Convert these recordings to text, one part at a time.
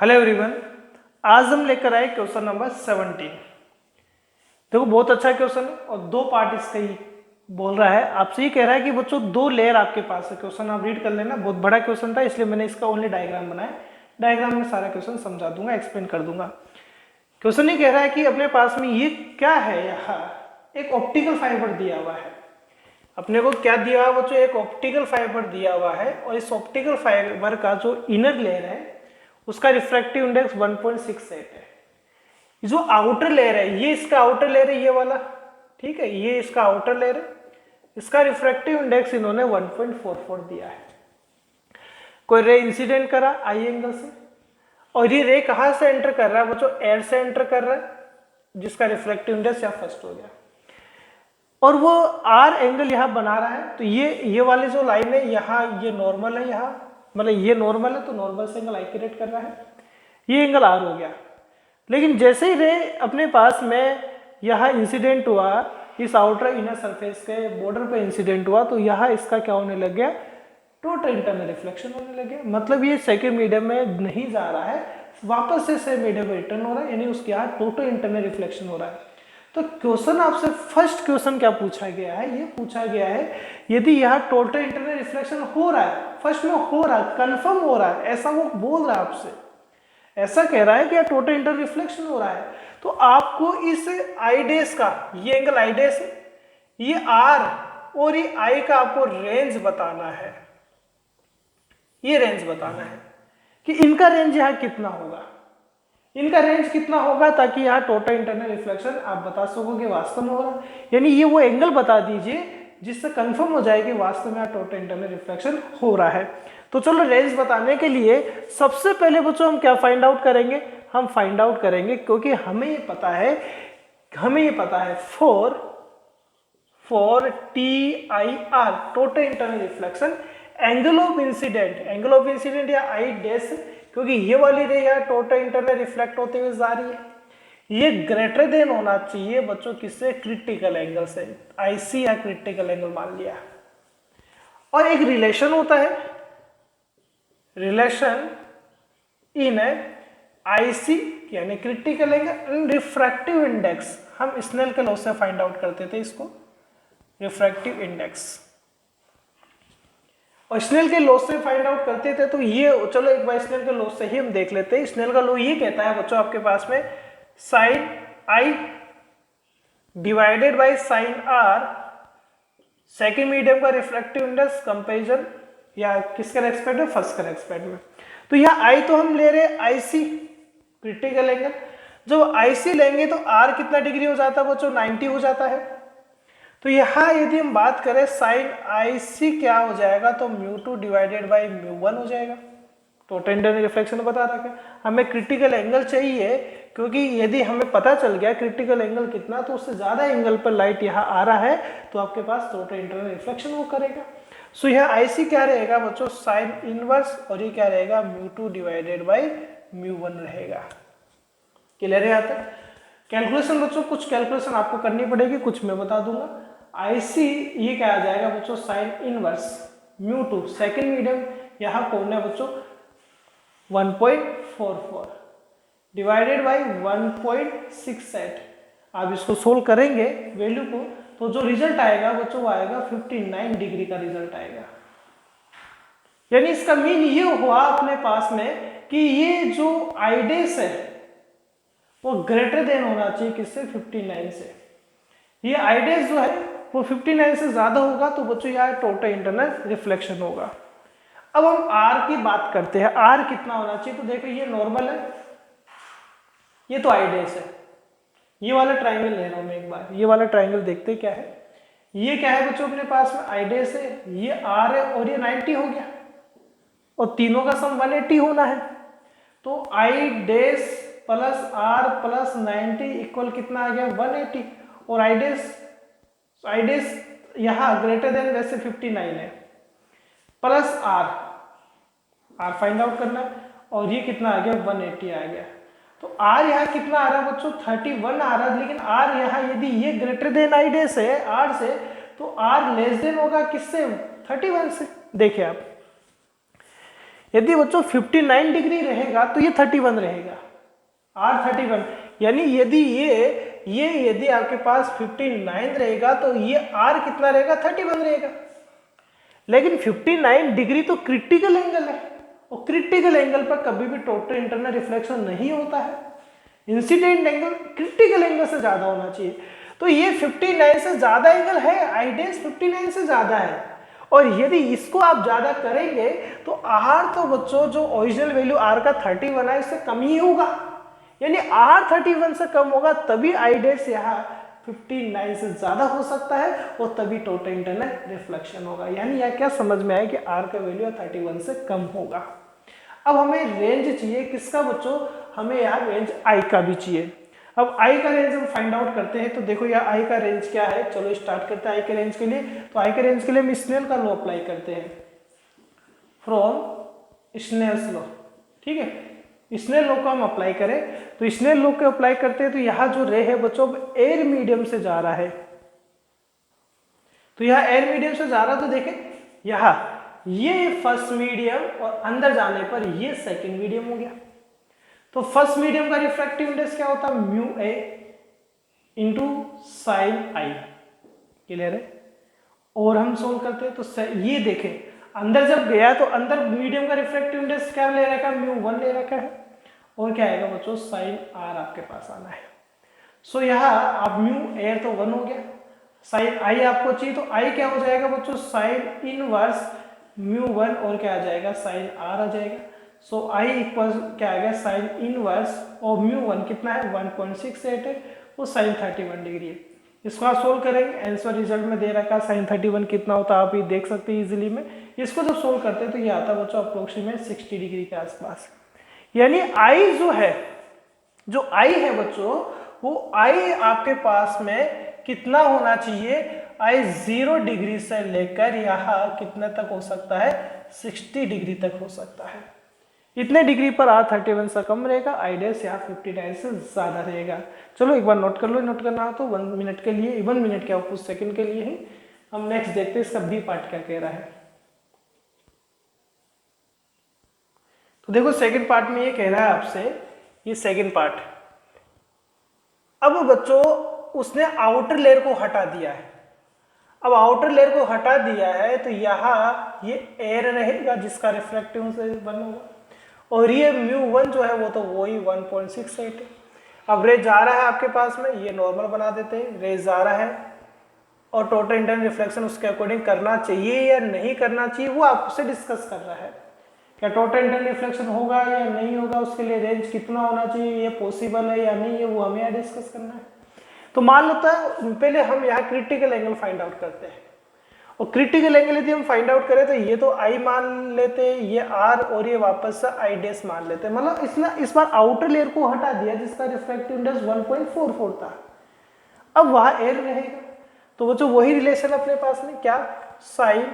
Hello everyone, आज हम लेकर आए क्वेश्चन नंबर 17। देखो बहुत अच्छा क्वेश्चन है और दो पार्ट इसका ही बोल रहा है। आपसे ये कह रहा है कि बच्चों दो लेयर आपके पास है। क्वेश्चन आप रीड कर लेना, बहुत बड़ा क्वेश्चन था इसलिए मैंने इसका ओनली डायग्राम बनाया। डायग्राम में सारा क्वेश्चन समझा दूंगा, एक्सप्लेन कर दूंगा। क्वेश्चन ये कह रहा है कि अपने पास में ये क्या है, यहाँ एक ऑप्टिकल फाइबर दिया हुआ है। अपने को क्या दिया हुआ बच्चों, एक ऑप्टिकल फाइबर दिया हुआ है और इस ऑप्टिकल फाइबर का जो इनर लेयर है उसका रिफ्रैक्टिव इंडेक्स 1.68 है। जो आउटर लेयर है ये इसका आउटर लेयर है, ये वाला, ठीक है, ये इसका आउटर लेयर है। इसका रिफ्रैक्टिव इंडेक्स इन्होंने 1.44 दिया है। कोई रे इंसिडेंट करा आई एंगल से और ये रे कहां से एंटर कर रहा है बच्चों, एयर से एंटर कर रहा है, जिसका रिफ्रैक्टिव इंडेक्स यहाँ फर्स्ट हो गया और वो आर एंगल यहाँ बना रहा है। तो ये वाली जो लाइन है यहाँ, ये नॉर्मल है, यहाँ मतलब ये नॉर्मल है तो नॉर्मल से एंगल आई क्रिएट कर रहा है, ये एंगल आर हो गया। लेकिन जैसे ही रे अपने पास में यहाँ इंसिडेंट हुआ, इस आउटर इनर सरफेस के बॉर्डर पे इंसिडेंट हुआ, तो यहाँ इसका क्या होने लग गया, टोटल इंटरनल रिफ्लेक्शन होने लग गया। मतलब ये सेकेंड मीडियम में नहीं जा रहा है, वापस से सेम मीडियम में रिटर्न हो रहा है, यानी उसके यहाँ टोटल इंटरनल रिफ्लेक्शन हो रहा है। तो क्वेश्चन आपसे फर्स्ट क्वेश्चन क्या पूछा गया है, ये पूछा गया है यदि यहाँ टोटल इंटरनल रिफ्लेक्शन हो रहा है, फर्स्ट में हो रहा है, कंफर्म हो रहा है, ऐसा वो बोल रहा है आपसे, ऐसा कह रहा है कि टोटल इंटरनल रिफ्लेक्शन हो रहा है, तो आपको इस आई डेस का, ये एंगल आई डेस है, ये आर और ये आई का आपको रेंज बताना है। ये रेंज बताना है कि इनका रेंज यहाँ कितना होगा, इनका रेंज कितना होगा, ताकि यहाँ टोटल इंटरनल रिफ्लेक्शन आप बता सकोगे वास्तव में हो रहा है। यानी ये वो एंगल बता दीजिए जिससे कंफर्म हो जाए कि वास्तव में यहाँ टोटल इंटरनल रिफ्लेक्शन हो रहा है। तो चलो रेंज बताने के लिए सबसे पहले बच्चों हम क्या फाइंड आउट करेंगे, हम फाइंड आउट करेंगे, क्योंकि हमें ये पता है for T I R total internal reflection angle of incident या आई डेस, क्योंकि ये वाली रे यार टोटल इंटरनल रिफ्लेक्ट होते हुए जा रही है, ये ग्रेटर देन होना चाहिए बच्चों किससे, क्रिटिकल एंगल से, आईसी या क्रिटिकल एंगल मान लिया। और एक रिलेशन होता है, रिलेशन इन आईसी यानी क्रिटिकल एंगल रिफ्रैक्टिव इंडेक्स, हम स्नेल के लॉ से फाइंड आउट करते थे इसको, रिफ्रैक्टिव इंडेक्स, और स्नेल के लॉ से फाइंड आउट करते थे। तो ये चलो एक बार स्नेल के लॉ से ही हम देख लेते हैं। स्नेल का लॉ ये कहता है बच्चों आपके पास में sine i divided by sine r, second medium का रिफ्रैक्टिव इंडेक्स कंपेरिजन या किसके रेस्पेक्ट में, फर्स्ट के रेस्पेक्ट में। तो यहाँ आई तो हम ले रहे हैं आईसी क्रिटिकल एंगल, जब आईसी लेंगे तो आर कितना डिग्री हो जाता है बच्चों, 90 हो जाता है। तो यहाँ यदि हम बात करें साइन आईसी क्या हो जाएगा, तो μ2 डिवाइडेड बाई μ1 हो जाएगा। टोटल इंटरनल रिफ्लेक्शन बता रखा है, हमें क्रिटिकल एंगल चाहिए, क्योंकि यदि हमें पता चल गया क्रिटिकल एंगल कितना, तो उससे ज्यादा एंगल पर लाइट यहाँ आ रहा है तो आपके पास टोटल इंटरनल रिफ्लेक्शन वो करेगा। सो यह आईसी क्या रहेगा बच्चों, साइन इनवर्स, और ये क्या रहेगा μ2 डिवाइडेड बाई μ1 रहेगा। क्लियर है यहाँ तक? कैलकुलेशन बच्चों, कुछ कैलकुलेशन आपको करनी पड़ेगी, कुछ मैं बता दूंगा। आईसी ये क्या आ जाएगा बच्चों, साइन इनवर्स μ2 सेकेंड मीडियम, यहाँ कौन है बच्चों 1.44 डिवाइडेड बाई 1.68। आप इसको सोल्व करेंगे वैल्यू को, तो जो रिजल्ट आएगा बच्चों वो आएगा 59 डिग्री का रिजल्ट आएगा। यानी इसका मीन ये हुआ अपने पास में कि ये जो आईडेस है वो ग्रेटर देन होना चाहिए किससे, 59 से। ये आईडेस जो है वो 59 से ज्यादा होगा तो बच्चों यहाँ टोटल इंटरनल रिफ्लेक्शन होगा। अब हम आर की बात करते हैं, आर कितना होना चाहिए, तो देखो ये नॉर्मल है, ये तो आईडेस है। ये वाला ट्राइंगल ले रहा हूं मैं एक बार, ये वाला ट्राइंगल देखते क्या है, ये क्या है बच्चों अपने पास में आईडेस है, ये आर है और ये 90 हो गया, और तीनों का सम 180 होना है। तो आई डेस प्लस आर प्लस 90 इक्वल कितना आ गया, 180। और आईडेस यहाँ ग्रेटर देन वैसे 59 है, प्लस आर फाइंड आउट करना, और ये कितना आ गया 180 आ गया। तो आर यहाँ कितना आ रहा है बच्चों 31 आ रहा है, लेकिन आर यहाँ यदि ये ग्रेटर देन आईडेस है आर से, तो आर लेस देन होगा किससे, 31 से। देखिए आप यदि बच्चों 59 डिग्री रहेगा तो ये 31 रहेगा, R31। यानी यदि ये यदि आपके पास 59 रहेगा तो ये R कितना रहेगा, 31 रहेगा। लेकिन 59 डिग्री तो क्रिटिकल एंगल है, और क्रिटिकल एंगल पर कभी भी टोटल इंटरनल रिफ्लेक्शन नहीं होता है। इंसिडेंट एंगल क्रिटिकल एंगल से ज्यादा होना चाहिए। तो ये 59 से ज्यादा एंगल है, आई डेश 59 से ज्यादा है। और यदि इसको आप ज्यादा करेंगे तो R तो बच्चों जो ओरिजिनल वैल्यू R का 31 है इससे कम ही होगा। यानी R 31 से कम होगा तभी आई डेश यहाँ 59 से ज्यादा हो सकता है, और तभी टोटल इंटरनल रिफ्लेक्शन होगा। यानी यह क्या समझ में आया कि R का वैल्यू 31 से कम होगा। अब हमें रेंज चाहिए किसका बच्चों, हमें यहाँ रेंज I का भी चाहिए। अब I का रेंज हम फाइंड आउट करते हैं। तो देखो यहाँ I का रेंज क्या है, चलो स्टार्ट करते हैं I के रेंज के लिए। तो I के रेंज के लिए हम स्नेल का लॉ अप्लाई करते हैं, फ्रॉम स्नेल्स लॉ। ठीक है, स्नेल लॉ को हम अप्लाई करें तो स्नेल लॉ को अप्लाई करते हैं तो यहाँ जो रे है बच्चों एयर मीडियम से जा रहा है। तो यहाँ एयर मीडियम से जा रहा है, तो देखें यहाँ ये फर्स्ट मीडियम और अंदर जाने पर ये सेकंड मीडियम हो गया। तो फर्स्ट मीडियम का रिफ्रैक्टिव इंडेक्स क्या होता है, mu A into sine I. Clear है। और हम सोल्व करते हैं तो ये देखें अंदर जब गया तो अंदर मीडियम का रिफ्रैक्टिव इंडेक्स क्या ले रखा है, म्यू 1 ले रखा है। और क्या आएगा बच्चों, साइन आर आपके पास आना है। सो यहाँ आप म्यू एयर तो 1 हो गया, साइन आई आपको चाहिए तो आई क्या हो जाएगा बच्चों, साइन इनवर्स म्यू 1 और क्या आ जाएगा, साइन आर आ जाएगा। सो आई इक्वल क्या आ गया, साइन इनवर्स और म्यू 1 कितना है 1.68 है, वो साइन 31 डिग्री है। इसको आप सोल्व करेंगे, आंसर रिजल्ट में दे रखा है साइन 31 कितना होता है आप ये देख सकते हैं इजीली में। इसको जब सोल्व करते हैं तो ये आता है बच्चों अप्रोक्सीमेट 60 डिग्री के आसपास। यानी आई जो है, जो आई है बच्चों वो आई आपके पास में कितना होना चाहिए, आई 0 डिग्री से लेकर यहाँ कितने तक हो सकता है, 60 डिग्री तक हो सकता है। इतने डिग्री पर R31 से कम रहेगा, आई डैश यहाँ 59 से ज्यादा रहेगा। चलो एक बार नोट कर लो, नोट करना हो तो 1 मिनट के लिए, 1 मिनट क्या कुछ सेकंड के लिए ही। हम नेक्स्ट देखते हैं इसका बी पार्ट क्या कह रहा है। तो देखो सेकंड पार्ट में ये कह रहा है आपसे, ये सेकंड पार्ट। अब बच्चों उसने आउटर लेयर को हटा दिया है। अब आउटर लेयर को हटा दिया है तो यहाँ ये एयर रहेगा जिसका रिफ्रैक्टिव से 1 होगा, और ये म्यू 1 जो है वो तो वही 1.68 है। अब रे जा रहा है आपके पास में, ये नॉर्मल बना देते हैं, रे जा रहा है और टोटल इंटरनल रिफ्लेक्शन उसके अकॉर्डिंग करना चाहिए या नहीं करना चाहिए वो आपसे डिस्कस कर रहा है। क्या टोटल इंटरनल रिफ्लेक्शन होगा या नहीं होगा, उसके लिए रेंज कितना होना चाहिए, ये पॉसिबल है या नहीं है, वो हमें यहाँ डिस्कस करना है। तो मान लेता है पहले हम यहाँ क्रिटिकल एंगल फाइंड आउट करते हैं, और क्रिटिकल एंगल यदि हम फाइंड आउट करें तो ये तो आई मान लेते हैं, ये आर और ये वापस से आई डैश मान लेते हैं। मतलब इसने इस बार आउटर लेयर को हटा दिया जिसका रिफ्रैक्टिव इंडेक्स 1.44 था, अब वहां एयर रहेगा। तो वो जो वही रिलेशन अपने पास में क्या, साइन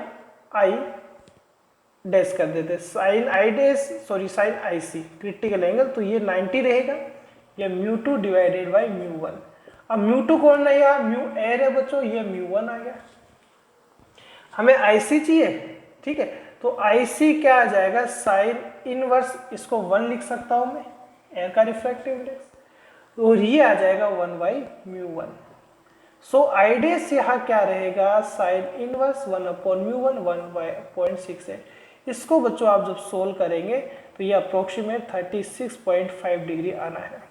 आई डैश कर देते, sine i dash sorry sine i c critical angle, तो ये 90 रहेगा, या म्यू 2 डिवाइडेड बाई म्यू 1। अब म्यू 2 कौन रहेगा, म्यू एयर है बच्चों, ये म्यू 1 आ गया। हमें आईसी चाहिए, ठीक है, तो आईसी क्या आ जाएगा, साइन इनवर्स, इसको 1 लिख सकता हूं मैं, एयर का रिफ्रैक्टिव इंडेक्स, और ये आ जाएगा 1 by mu 1। So I dash यहाँ क्या रहेगा, साइन इनवर्स 1 अपॉन म्यू 1 1/0.68। इसको बच्चों आप जब सोल्व करेंगे तो ये अप्रोक्सीमेट 36.5 डिग्री आना है,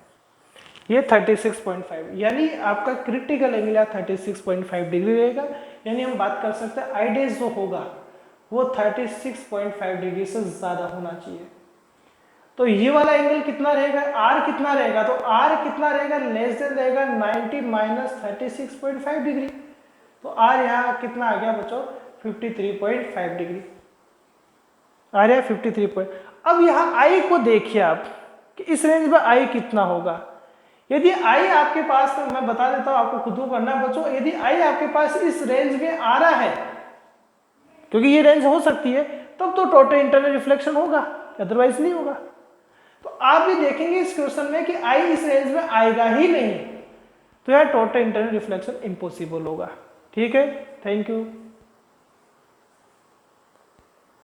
ये 36.5, यानी आपका क्रिटिकल एंगल 36.5 डिग्री रहेगा। यानी हम बात कर सकते हैं आई डैश जो होगा वो 36.5 डिग्री से ज्यादा होना चाहिए। तो ये वाला एंगल कितना रहेगा, आर कितना रहेगा, तो आर कितना रहेगा, लेस देन रहेगा 90 माइनस 36.5 डिग्री। तो आर यहाँ कितना आ गया बच्चों, 53.5 डिग्री आ रहा है, 53 अब यहाँ आई को देखिए आप कि इस रेंज में आई कितना होगा। यदि आई आपके पास, मैं बता देता हूं आपको खुद को करना है बच्चों, यदि आई आपके पास इस रेंज में आ रहा है, क्योंकि ये रेंज हो सकती है, तब तो टोटल इंटरनल रिफ्लेक्शन होगा, अदरवाइज नहीं होगा। तो आप भी देखेंगे इस क्वेश्चन में कि आई इस रेंज में आएगा ही नहीं, तो यार टोटल इंटरनल रिफ्लेक्शन इम्पॉसिबल होगा। ठीक है, थैंक यू।